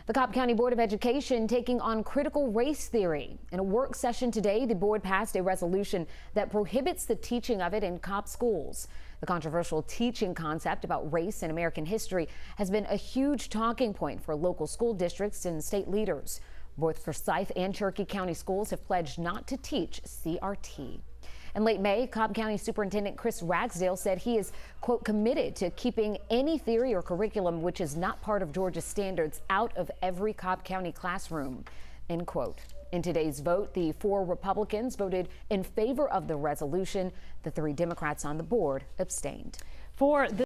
The Cobb County Board of Education taking on critical race theory. In a work session today, the board passed a resolution that prohibits the teaching of it in Cobb schools. The controversial teaching concept about race in American history has been a huge talking point for local school districts and state leaders. Both Forsyth and Cherokee County schools have pledged not to teach CRT. In late May, Cobb County Superintendent Chris Ragsdale said he is, quote, committed to keeping any theory or curriculum which is not part of Georgia's standards out of every Cobb County classroom, end quote. In today's vote, the 4 Republicans voted in favor of the resolution. The 3 Democrats on the board abstained. For the